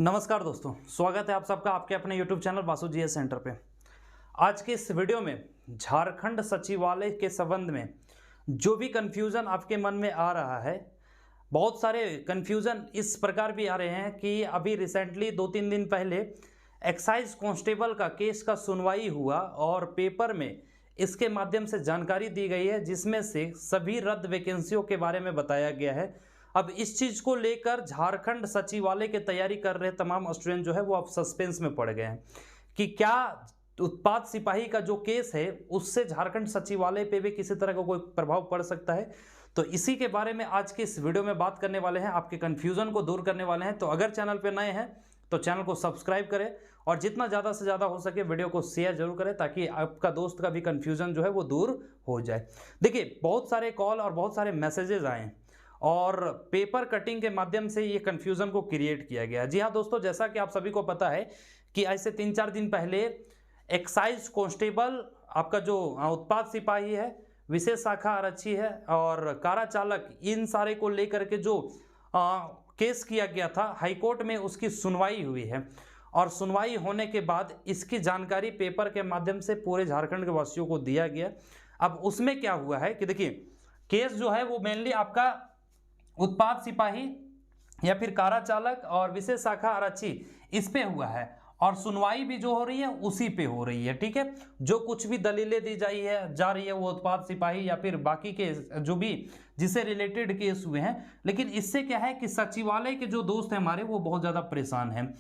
नमस्कार दोस्तों, स्वागत है आप सबका आपके अपने YouTube channel Vasu GS centre पे। आज के इस वीडियो में झारखंड सचिवालय के संबंध में जो भी कन्फ्यूज़न आपके मन में आ रहा है, बहुत सारे कन्फ्यूज़न इस प्रकार भी आ रहे हैं कि अभी रिसेंटली 2-3 दिन पहले एक्साइज कांस्टेबल का केस का सुनवाई हुआ और पेपर में इसके माध्यम से जानकारी दी गई है, जिसमें से सभी रद्द वैकेंसियों के बारे में बताया गया है। अब इस चीज़ को लेकर झारखंड सचिवालय की तैयारी कर रहे तमाम स्टूडेंट जो है वो अब सस्पेंस में पड़ गए हैं कि क्या उत्पाद सिपाही का जो केस है उससे झारखंड सचिवालय पे भी किसी तरह का कोई प्रभाव पड़ सकता है। तो इसी के बारे में आज के इस वीडियो में बात करने वाले हैं, आपके कन्फ्यूज़न को दूर करने वाले हैं। तो अगर चैनल पर नए हैं तो चैनल को सब्सक्राइब करें और जितना ज़्यादा से ज़्यादा हो सके वीडियो को शेयर जरूर करें ताकि आपका दोस्त का भी कन्फ्यूज़न जो है वो दूर हो जाए। देखिए, बहुत सारे कॉल और बहुत सारे मैसेजेस आए और पेपर कटिंग के माध्यम से ये कन्फ्यूज़न को क्रिएट किया गया। जी हाँ दोस्तों, जैसा कि आप सभी को पता है कि ऐसे 3-4 दिन पहले एक्साइज कांस्टेबल, आपका जो उत्पाद सिपाही है, विशेष शाखा आरक्षी है और कारा चालक, इन सारे को लेकर के जो केस किया गया था हाईकोर्ट में, उसकी सुनवाई हुई है और सुनवाई होने के बाद इसकी जानकारी पेपर के माध्यम से पूरे झारखंड के वासियों को दिया गया। अब उसमें क्या हुआ है कि देखिए, केस जो है वो मेनली आपका उत्पाद सिपाही या फिर कारा चालक और विशेष शाखा आरक्षी इस पे हुआ है और सुनवाई भी जो हो रही है उसी पे हो रही है। ठीक है, जो कुछ भी दलीलें दी जा रही है वो उत्पाद सिपाही या फिर बाकी के जो भी जिससे रिलेटेड केस हुए हैं। लेकिन इससे क्या है कि सचिवालय के जो दोस्त हैं हमारे, वो बहुत ज़्यादा परेशान हैं।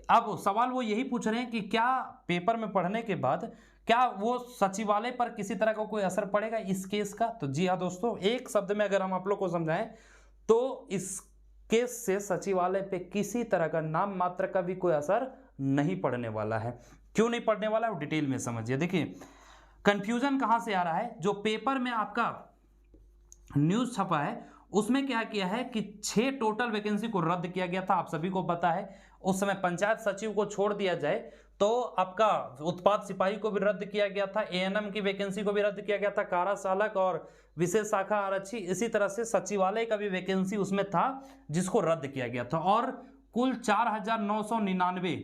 अब सवाल वो यही पूछ रहे हैं कि क्या पेपर में पढ़ने के बाद क्या वो सचिवालय पर किसी तरह का कोई असर पड़ेगा इस केस का। तो जी हाँ दोस्तों, एक शब्द में अगर हम आप लोग को समझाएं तो इस केस से सचिवालय पे किसी तरह का नाम मात्र का भी कोई असर नहीं पड़ने वाला है। क्यों नहीं पड़ने वाला है वो डिटेल में समझिए। देखिए, कंफ्यूजन कहां से आ रहा है, जो पेपर में आपका न्यूज छपा है उसमें क्या किया है कि 6 टोटल वैकेंसी को रद्द किया गया था। आप सभी को पता है उस समय पंचायत सचिव को छोड़ दिया जाए तो आपका उत्पाद सिपाही को भी रद्द किया गया था, एएनएम की वैकेंसी को भी रद्द किया गया था, कारा चालक और विशेष शाखा आरक्षी, इसी तरह से सचिवालय का भी वैकेंसी उसमें था जिसको रद्द किया गया था। और कुल 4,999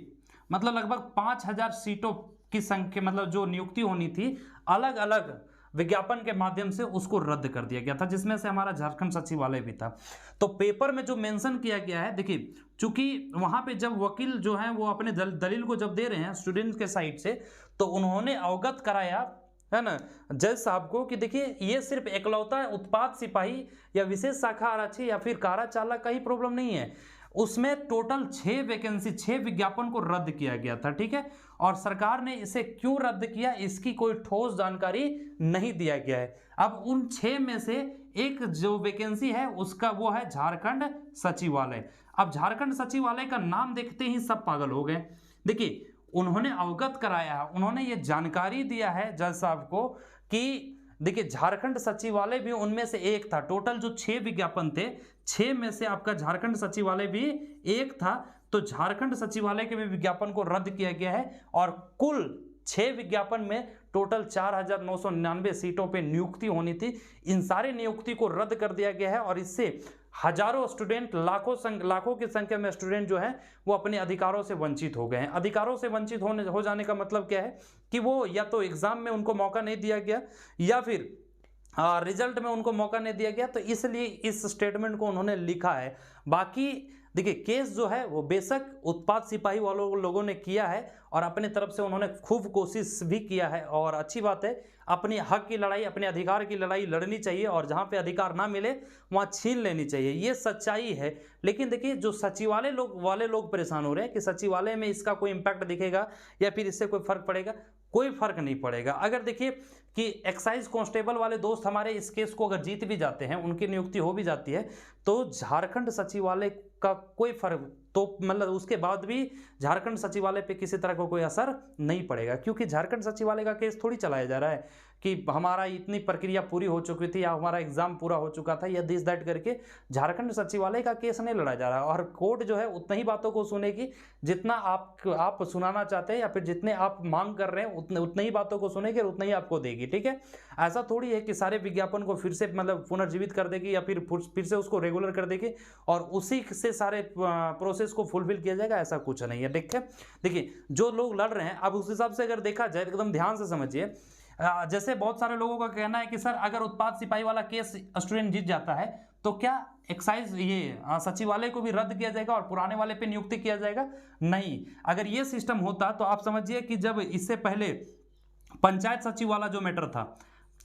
मतलब लगभग 5,000 सीटों की संख्या, मतलब जो नियुक्ति होनी थी, अलग अलग विज्ञापन के माध्यम से उसको रद्द कर दिया गया था, जिसमें से हमारा झारखंड सचिवालय भी था। तो पेपर में जो मेंशन किया गया है, देखिए, चूंकि वहां पे जब वकील जो है वो अपने दलील को जब दे रहे हैं स्टूडेंट के साइड से, तो उन्होंने अवगत कराया है ना जज साहब को कि देखिए, ये सिर्फ एकलौता उत्पाद सिपाही या विशेष शाखा आरक्षी या फिर कारा चालक का ही प्रॉब्लम नहीं है, उसमें टोटल 6 वैकेंसी, 6 विज्ञापन को रद्द किया गया था। ठीक है, और सरकार ने इसे क्यों रद्द किया इसकी कोई ठोस जानकारी नहीं दिया गया है। अब उन 6 में से एक जो वैकेंसी है उसका वो है झारखंड सचिवालय। अब झारखंड सचिवालय का नाम देखते ही सब पागल हो गए। देखिए, उन्होंने अवगत कराया है, उन्होंने ये जानकारी दिया है जज साहब को कि देखिए, झारखंड सचिवालय भी उनमें से एक था। टोटल जो 6 विज्ञापन थे, 6 में से आपका झारखंड सचिवालय भी एक था। तो झारखंड सचिवालय के भी विज्ञापन को रद्द किया गया है और कुल 6 विज्ञापन में टोटल 4,999 सीटों पे नियुक्ति होनी थी। इन सारे नियुक्ति को रद्द कर दिया गया है और इससे हजारों स्टूडेंट, लाखों की संख्या में स्टूडेंट जो हैं वो अपने अधिकारों से वंचित हो गए हैं। अधिकारों से वंचित हो जाने का मतलब क्या है कि वो या तो एग्जाम में उनको मौका नहीं दिया गया या फिर रिजल्ट में उनको मौका नहीं दिया गया, तो इसलिए इस स्टेटमेंट को उन्होंने लिखा है। बाकी देखिए, केस जो है वो बेशक उत्पाद सिपाही वालों लोगों ने किया है और अपने तरफ से उन्होंने खूब कोशिश भी किया है और अच्छी बात है, अपनी हक की लड़ाई, अपने अधिकार की लड़ाई लड़नी चाहिए और जहाँ पे अधिकार ना मिले वहाँ छीन लेनी चाहिए, ये सच्चाई है। लेकिन देखिए, जो सचिवालय वाले लोग परेशान हो रहे हैं कि सचिवालय में इसका कोई इम्पैक्ट दिखेगा या फिर इससे कोई फर्क पड़ेगा, कोई फर्क नहीं पड़ेगा। अगर देखिए कि एक्साइज कांस्टेबल वाले दोस्त हमारे इस केस को अगर जीत भी जाते हैं, उनकी नियुक्ति हो भी जाती है, तो झारखंड सचिवालय का कोई फर्क, तो मतलब उसके बाद भी झारखंड सचिवालय पे किसी तरह का कोई असर नहीं पड़ेगा, क्योंकि झारखंड सचिवालय का केस थोड़ी चलाया जा रहा है कि हमारा इतनी प्रक्रिया पूरी हो चुकी थी या हमारा एग्जाम पूरा हो चुका था या दिस दैट करके झारखंड सचिवालय का केस नहीं लड़ा जा रहा। और कोर्ट जो है उतना ही बातों को सुनेगी जितना आप सुनाना चाहते हैं या फिर जितने आप मांग कर रहे हैं, उतने ही बातों को सुनेगी और उतना ही आपको देगी। देगी, ठीक है। ऐसा थोड़ी है कि सारे विज्ञापन को फिर से मतलब पुनर्जीवित कर देगी या फिर से उसको रेगुलर कर देगी और उसी से सारे प्रोसेस को फुलफिल किया जाएगा, ऐसा कुछ नहीं है। देखिए जो लोग लड़ रहे हैं, अब उस हिसाब से अगर देखा जाए एकदम ध्यान से समझिए, जैसे बहुत सारे लोगों का कहना है कि सर अगर उत्पाद सिपाही वाला केस स्टूडेंट जीत जाता है तो क्या एक्साइज ये सचिवालय को भी रद्द किया जाएगा और पुराने वाले पे नियुक्ति किया जाएगा? नहीं। अगर ये सिस्टम होता तो आप समझिए कि जब इससे पहले पंचायत सचिव वाला जो मैटर था,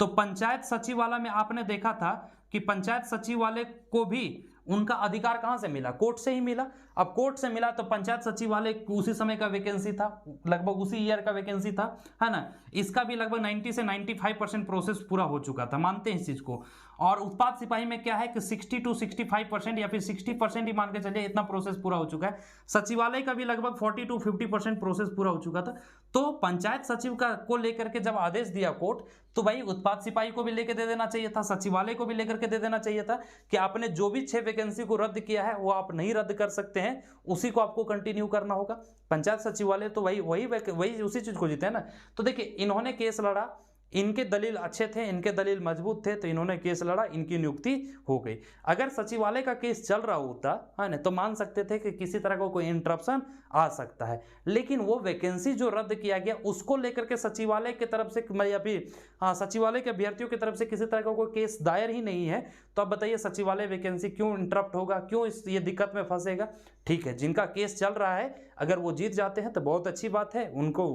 तो पंचायत सचिव वाला में आपने देखा था कि पंचायत सचिव वाले को भी उनका अधिकार कहां से मिला? कोर्ट से ही मिला। अब कोर्ट से मिला तो पंचायत सचिव वाले उसी समय का वैकेंसी था, लगभग उसी ईयर का वैकेंसी था, है ना। इसका भी लगभग 90 से 95% प्रोसेस पूरा हो चुका था, मानते हैं इस चीज को। और उत्पाद सिपाही में क्या है कि 60 to 65% या फिर 60% ही मान के चलिए, इतना प्रोसेस पूरा हो चुका है। सचिवालय का भी लगभग 40 to 50% प्रोसेस पूरा हो चुका था। तो पंचायत सचिव का को लेकर के जब आदेश दिया कोर्ट, तो भाई उत्पाद सिपाही को भी लेकर दे देना चाहिए था, सचिवालय को भी लेकर के दे देना चाहिए था कि आपने जो भी 6 वैकेंसी को रद्द किया है वो आप नहीं रद्द कर सकते हैं, उसी को आपको कंटिन्यू करना होगा। पंचायत सचिवालय तो वही उसी चीज को जीते हैं ना। तो देखिए इन्होंने केस लड़ा, इनके दलील अच्छे थे, इनके दलील मजबूत थे, तो इन्होंने केस लड़ा, इनकी नियुक्ति हो गई। अगर सचिवालय का केस चल रहा होता है ना, तो मान सकते थे कि किसी तरह का कोई इंटरप्शन आ सकता है, लेकिन वो वैकेंसी जो रद्द किया गया उसको लेकर के सचिवालय की तरफ से या फिर सचिवालय के अभ्यर्थियों की तरफ से किसी तरह का कोई केस दायर ही नहीं है। तो अब बताइए सचिवालय वैकेंसी क्यों इंटरप्ट होगा, क्यों ये दिक्कत में फंसेगा? ठीक है, जिनका केस चल रहा है अगर वो जीत जाते हैं तो बहुत अच्छी बात है, उनको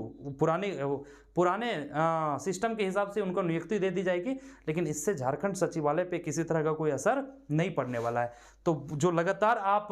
पुराने सिस्टम के हिसाब से उनको नियुक्ति दे दी जाएगी, लेकिन इससे झारखंड सचिवालय पे किसी तरह का कोई असर नहीं पड़ने वाला है। तो जो लगातार आप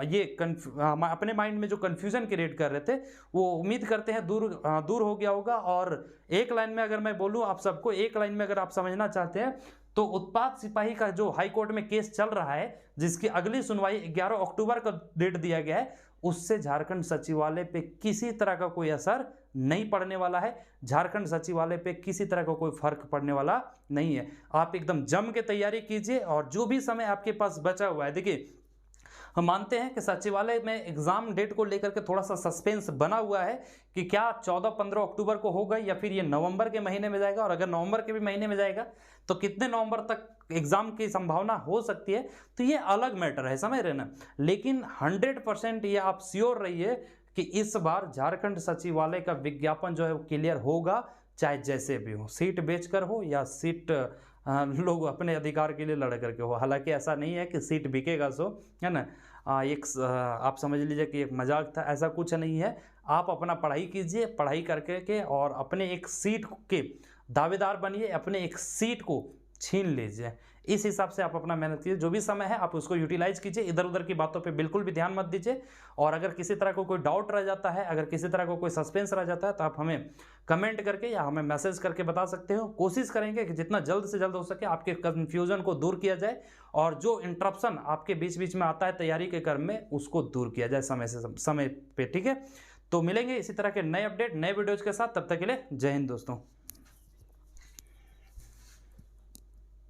ये अपने माइंड में जो कन्फ्यूजन क्रिएट कर रहे थे, वो उम्मीद करते हैं दूर हो गया होगा। और एक लाइन में अगर मैं बोलूँ आप सबको, एक लाइन में अगर आप समझना चाहते हैं, तो उत्पाद सिपाही का जो हाई कोर्ट में केस चल रहा है, जिसकी अगली सुनवाई 11 अक्टूबर का डेट दिया गया है, उससे झारखंड सचिवालय पे किसी तरह का कोई असर नहीं पड़ने वाला है। झारखंड सचिवालय पे किसी तरह का कोई फर्क पड़ने वाला नहीं है। आप एकदम जम के तैयारी कीजिए और जो भी समय आपके पास बचा हुआ है, देखिए हम मानते हैं कि सचिवालय में एग्जाम डेट को लेकर के थोड़ा सा सस्पेंस बना हुआ है कि क्या 14-15 अक्टूबर को होगा या फिर ये नवंबर के महीने में जाएगा, और अगर नवंबर के भी महीने में जाएगा तो कितने नवंबर तक एग्जाम की संभावना हो सकती है, तो ये अलग मैटर है, समझ रहे ना। लेकिन 100% ये आप श्योर रहिए कि इस बार झारखंड सचिवालय का विज्ञापन जो है वो क्लियर होगा, चाहे जैसे भी हो, सीट बेचकर हो या सीट लोग अपने अधिकार के लिए लड़ करके हो। हालांकि ऐसा नहीं है कि सीट बिकेगा सो, है ना। आप समझ लीजिए कि एक मजाक था, ऐसा कुछ नहीं है। आप अपना पढ़ाई कीजिए, पढ़ाई करके के और अपने एक सीट के दावेदार बनिए, अपने एक सीट को छीन लीजिए। इस हिसाब से आप अपना मेहनत कीजिए, जो भी समय है आप उसको यूटिलाइज कीजिए, इधर उधर की बातों पे बिल्कुल भी ध्यान मत दीजिए। और अगर किसी तरह को कोई डाउट रह जाता है, अगर किसी तरह को कोई सस्पेंस रह जाता है, तो आप हमें कमेंट करके या हमें मैसेज करके बता सकते हो। कोशिश करेंगे कि जितना जल्द से जल्द हो सके आपके कन्फ्यूजन को दूर किया जाए, और जो इंटरप्शन आपके बीच बीच में आता है तैयारी के क्रम में, उसको दूर किया जाए समय पे, ठीक है। तो मिलेंगे इसी तरह के नए अपडेट, नए वीडियोज के साथ, तब तक के लिए जय हिंद दोस्तों।